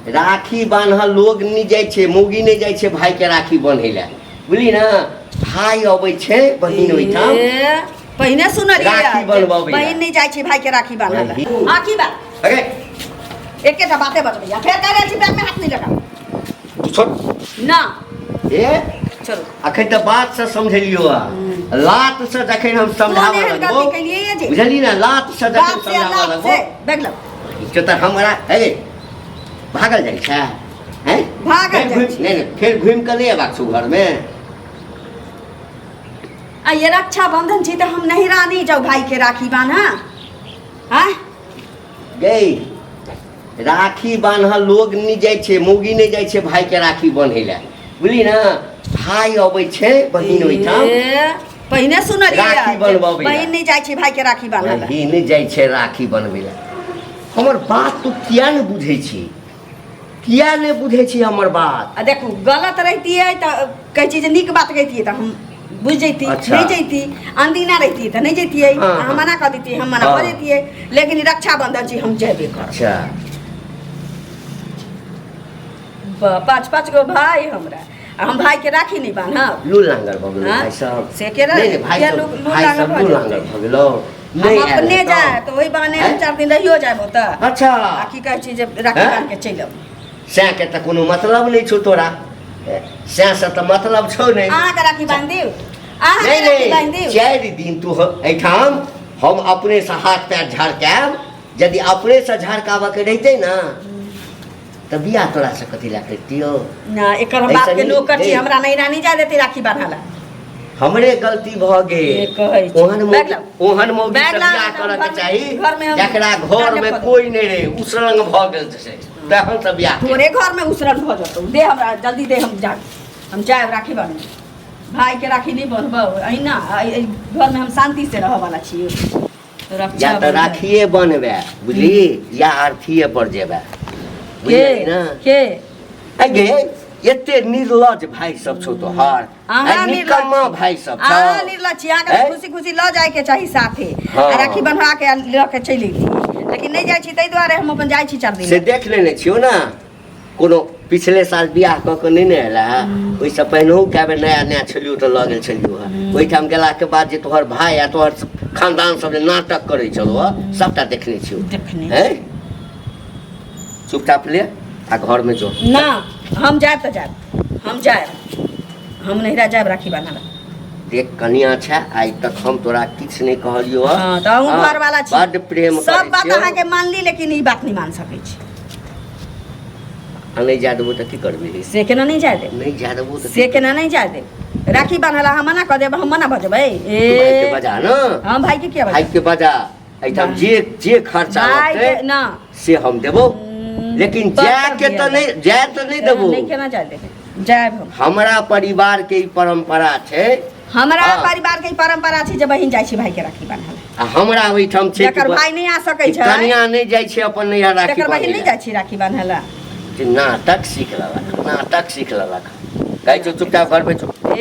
राखी बान्हल लोग नहीं जाए छे, मौगी नहीं जाए छे भाई के राखी बांधे ला, बुझली ना। भाई अबै छे बहिन ओइठाम पहिने सुनलिए राखी बनबाबै बहिन नहीं जाए छे भाई के राखी बान्हल। हां की बात? अरे एकेटा बाते बतबैया, फेर कहै छी बैग में हाथ नहीं लगा। छोड़ ना ए चलो अखन त बात से समझलियो आ, लात से जखन हम समझावा लगबो, बुझली ना, लात से जखन समझावा लगबो बैग लो तो त हमरा ए भागल जाइ छै हैं, भागल जाइ छै। नहीं फिर घूम के ले आबा छु घर में। आ ये रक्षाबंधन छी तो हम नहीं रानी जाओ भाई के राखी बांधा। हाँ गई राखी बान्हल लोग नहीं जाए छे, मौगी नहीं जाए छे भाई के राखी बांधे ला, बुझली ना। भाई अबै छे बहिन ओइठाम पहिने सुनलिए राखी बनबाबै बहिन नहीं जाए छे भाई के राखी बांधल। बहिन नहीं जाए छे राखी बनबै ला। हमर बात तो किया नहीं बुझे छी, किया नहीं बुझे छी हमर बात? आ देखो गलत रहती है तो कह चीज निक बात कहती है तो हम बुझ जैती। अच्छा। नहीं जैती अनदीना रहती तो नहीं जैती है। हाँ, हम मना कर देती, हम मना कर देती है। लेकिन रक्षाबंधन जी हम जेबे कर। अच्छा 5-5 गो भाई हमरा, हम भाई के राखी नहीं बांधब। लूल लांगर भ गेलो भाई साहब से के नहीं भाई के सब लूल भाई सब लूल लांगर भ गेलो। हम अपने जाए तो वही बहाने हम 4 दिन रहियो जाए त। अच्छा आ की कहै छी जे राखी बांध के चलि आउ। से के त कोनो मतलब नहीं छौ तोरा, से त मतलब छौ नहीं। अहाँ के राखी बांध दियौ, अहाँ के नहीं राखी बांध नहीं दियौ। 4 दिन तू एठाम हम अपने से हाथ पैर झड़काब, यदि अपने से झड़कावा के रहते ना त बियाह तोरा से कथी ला करतियो ना। एकर हम बात के लोग कर छी, हमरा नहीं रानी जा देती राखी बांधला। हमरे गलती भ गेल। ओहन मौगी से बियाह करे के चाही जकरा घर में कोई नहीं रहे, उसरंग भ गेल से तहन से बियाह। तोरे घर में उसरन भ जतौ, दे हमरा जल्दी दे, हम जाए राखी बांधे। भाई के राखी नहीं बांधबो अहिना घर में हम शांति से रह वाला छी। या त राखिए बनबे बुझली, या अर्थीए पर जेबे बुझली ना। के अगे एते निर्लज भाई सब छौ तोहर, निकम्मा भाई सब छौ। आ निर्लज छी, आके खुशी खुशी ल जाए के चाही साथे। राखी बंधवा के ल के चली गेली, लेकिन नहीं जाय छी तै दुआरे हम अपन जाय छी 4 दिन से देख लेने छियो ना। कोनो पिछले साल बियाह क के नहीं ने एला, ओइ से पहिनहु के बेर नया नया छलियो त ल गेल छलियो। ओइ ठाम गेला के बाद जे तोहर भाई आ तोहर खानदान सब जे नाटक करै छलो सबटा देखने छियो। हैं चुपचाप ले आ घर में जो ना। हम जाए तो जाए, हम जाए, हम नहीं रह जाए राखी बांधला। देख कनिया छै, आइ तक हम तोरा किछ नहीं कहलियो। हां त हम घर वाला छी, बड प्रेम करै छी। सब बात अहाँ के मान ली, लेकिन ई बात नहीं मान सकै छी। नहीं जा देबो त की करबी? से केना नहीं जाए दे? नहीं जा देबो त से केना नहीं जाए दे? राखी बांधला हम मना कर देब, हम मना भ जेबै। भाई के बजा ना, हम भाई के किया बजा? भाई के बजा। एठाम जे खर्चा होतै ना से हम देबो, लेकिन जाए के त नहीं देबो। नहीं केना जाए दे? जाए हम। हमरा परिवार के ई परंपरा छै, हमरा परिवार के परंपरा छै जे बहिन जाय छी भाई के राखी बांधला। आ हमरा ओइठाम छै एकर भाई नहीं आ सकै छै, कनिया नहीं जाय छै अपन नैहर राखी एकर बहिन नहीं बांधला। जाय छी राखी बांधला। जे नाटक सीख लेलक, नाटक सीख लेलक। कहै छौ चुपचाप घर पे चुप। ए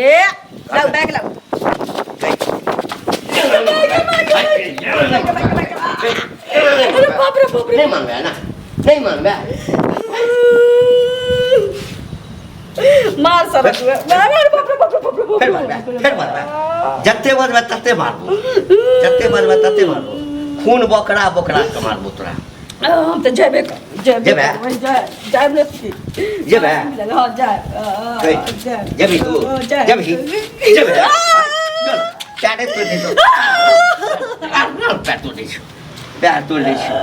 लाओ बैग लाओ। अरे बाप रे बाप रे, नहीं मानबे ना, नहीं मानबे। मार सब अरे बाप रे बाप रे बाप रे। फिर मारबे जत्ते बजबे तत्ते मारबो, जत्ते बजबे तत्ते मारबो। खून बोकरा बोकरा के मारबो तोरा। हम तो जेबे कर, जेबे जाए ले जेबे हां जाए जेबी तू जेबी जेबे चल चाटे तो दे दो आ पैर तो दे छो, पैर तो ले छो।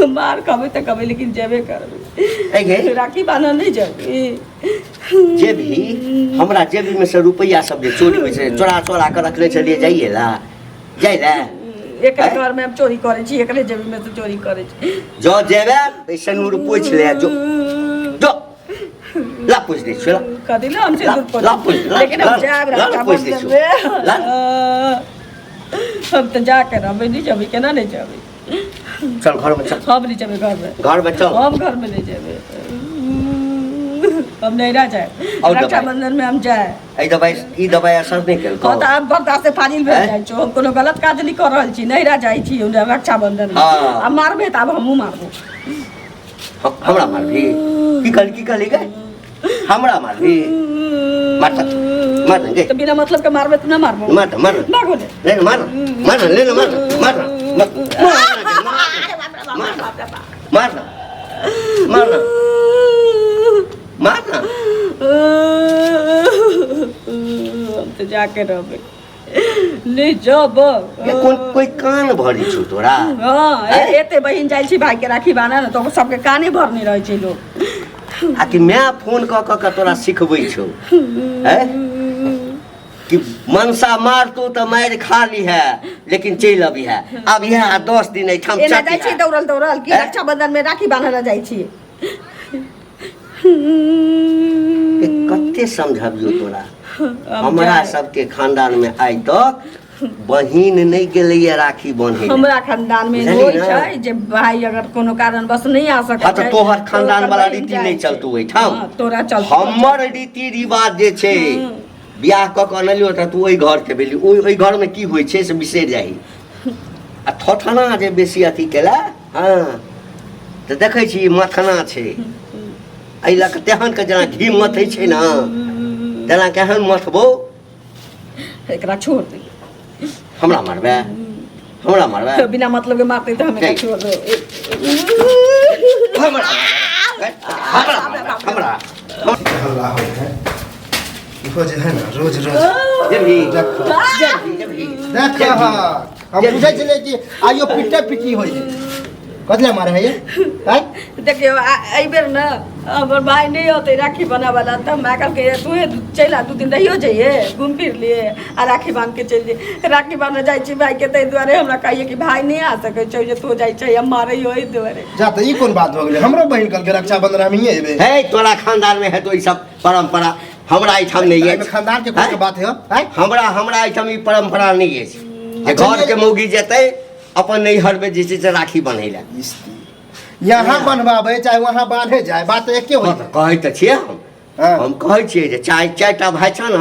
मार कभी तो कभी, लेकिन जेबे करबे। ए राखी बांधल नहीं जेबे। जेबी हमरा जेबी में से रुपया सब जे चोरी में से चोरा चोरा के रखले चलिए जाइए ला जाइए ला। एक घर में हम चोरी करे छी, एकले जेबी में से चोरी करे छी। जो जेबे पैसा नूर पूछ ले जो जो ला पूछ दे चला कदी ना हमसे दूर पर, ला पूछ लेकिन हम जाब रखा पूछ दे ला। हम तो जाके रहबे, नहीं जेबे केना नहीं जेबे? चल घर में चल, हम नहीं जेबे घर में चल हम घर में नहीं जेबे। हम नहीं रह जाए और दवाई? रक्षाबंधन में हम जाए ई दवाई असर नहीं केलको कहता अब बर्दाश्त से फाजिल भेल जाइ छो हम कोनो गलत काज नहीं कर रहल छी नहीं रह जाइ छी रक्षाबंधन में हाँ। अब मारबे त अब हमहूँ मारबो हमरा मारभी की कहली गए हमरा मारभी मार गे तो बिना मतलब के मारबे तो ना मारबो मार भागो ले ले मार ले मार हम तो जाके रहबे ले जब कोई कान भरी छौ तोरा हाँ एते बहिन जाइ छी भाई के राखी बान्हे न तो सबके काने भरने रहे छै लोग आ कि मैं फोन क तोरा सिखबै छौ हैं कि मनसा मारतो तो मार खा ली है लेकिन चल अभी है अब यह 10 दिन एठाम एना जाइ छी दौड़ल कि रक्षाबंधन में राखी बान्हे ल जाइ छी कते समझबियो तोरा हमरा सबके खानदान में आइ तक बहिन नहीं गेलैया राखी बांधे हमरा खानदान में होइ छै जे भाई अगर कोनो कारण बस नहीं आ सकै त तोहर खानदान वाला रीति नहीं चलतौ एठाम तोरा चल हमर रीति रिवाज जे छै बियाह क के अनलियो त तू ओइ घर के बेली ओइ घर में की होइ छै से बिसरि जाही आ ठठना जे बेसी अथी केला हां त देखै छी मथना छै एहि लऽ कऽ तेहन के जेना घी मथै छै ना तेना केहन मथबो एकरा छोड़ दे हमरा मारबे बिना मतलब के मारते तो हमें छोड़ दो हमरा हल्ला हो है इको जे है ना रोज जबी देख हम बुझै छले कि आइयो पिटे पिटी होय छै कतले मारे है ये हैं देखियो आई बेर ना हमर भाई नहीं होते राखी बना वाला त मैं कल के तू चला 2 दिन रहियो जाइए घूम फिर लिए आ राखी बांध के चल जे राखी बांधने जाई छी भाई के तै दुआरे हमरा कहिए कि भाई नहीं आ सके छै जे तू जाई छै हम मारे होई दुआरे जा त ई कोन बात हो गेलै हमरो बहिन कल के रक्षाबंधन हम ही हेबे है तोरा खानदान में है तो ई सब परंपरा हमरा एठाम नहीं है खानदान के कोन बात है हैं हमरा एठाम ई परंपरा नहीं है जे घर के मौगी जेतै अपन नैहर में जे से राखी बन्हैला यहाँ बनवाबे चाहे वहाँ बांधे जाए बात एके होय कहै त छियै हम कहै छियै जे चारिटा भाई छ न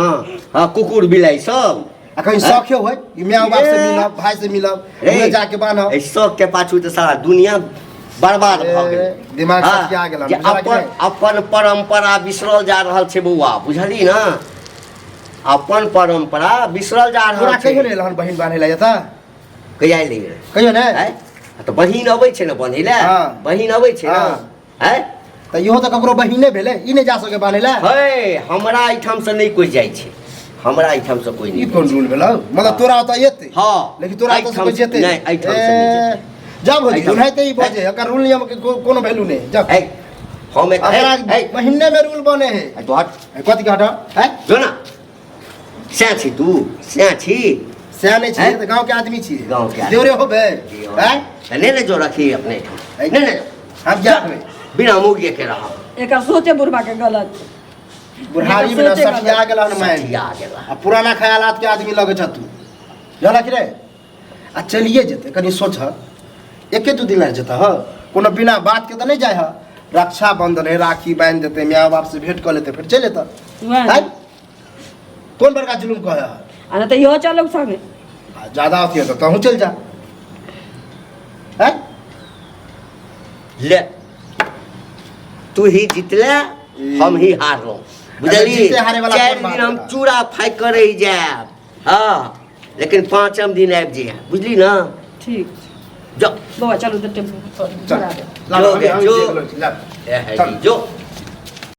हां कुकुर बिलाई सब अखन शौखे होय कि माय बाप से मिलब भाई से मिलब उन्हें जाके बांधब ए शौक के पाछू त सारा दुनिया बर्बाद भ गेल दिमाग सटिया गेल अपन परंपरा बिसरल जा रहल छै बौआ बुझली ना अपन परंपरा बिसरल जा रहल छै कहियो ने लहन बहिन बांधे ला जता कहिया ले कहियो ने त बहिन अबै छै न बन्हे ला बहिन अबै छै न हैं त इहो त ककरो बहिने भेले ई ने जा सके बांधे ला है हमरा एठाम से नहीं कोई जाय छै हमरा एठाम से कोई ई नहीं कोन रूल भेलो मतलब तोरा त एते हां लेकिन तोरा त कोई जेते नहीं एठाम से नहीं जेते जब हो उन्हें ई बजे एकर रूल नियम के कोनो वैल्यू नहीं जब हम एक महीने में रूल बने है तो हट कथि का हट है जो ना स्या छी तू स्या छी सियाने छी त गांव के आदमी छी गांव के जोरे होबे हैं ले ले जो रखी अपने नहीं नहीं हम क्या होबे बिना मुगिए के रहा एकर सोचे बुढ़बा के गलत बुढ़ारी में सटिया गेलन मैं सटिया गेला आ पुराना ख्यालात के आदमी लगे छ तू जाला कि रे आ चलिए जेते कनी सोच एके 2 दिन रह जता ह कोनो बिना बात के त नहीं जाय ह रक्षा बंधन है राखी बांध देते माँ बाप से भेंट कर लेते फिर चले त हैं कौन बड़का जुलुम कहे है आ त इहो चलो संगे ज्यादा होती है तो तू चल जा हैं ले तू ही जितले हम ही हारलो बुझली जीते हारे वाला 4 कोन बात दिन हम होला? चूड़ा फाइ करे जाब हां लेकिन 5म दिन आबि जे बुझली ना ठीक जो बाबा चलो तो टेम्पो पर चढ़ा दे ला जो जो जो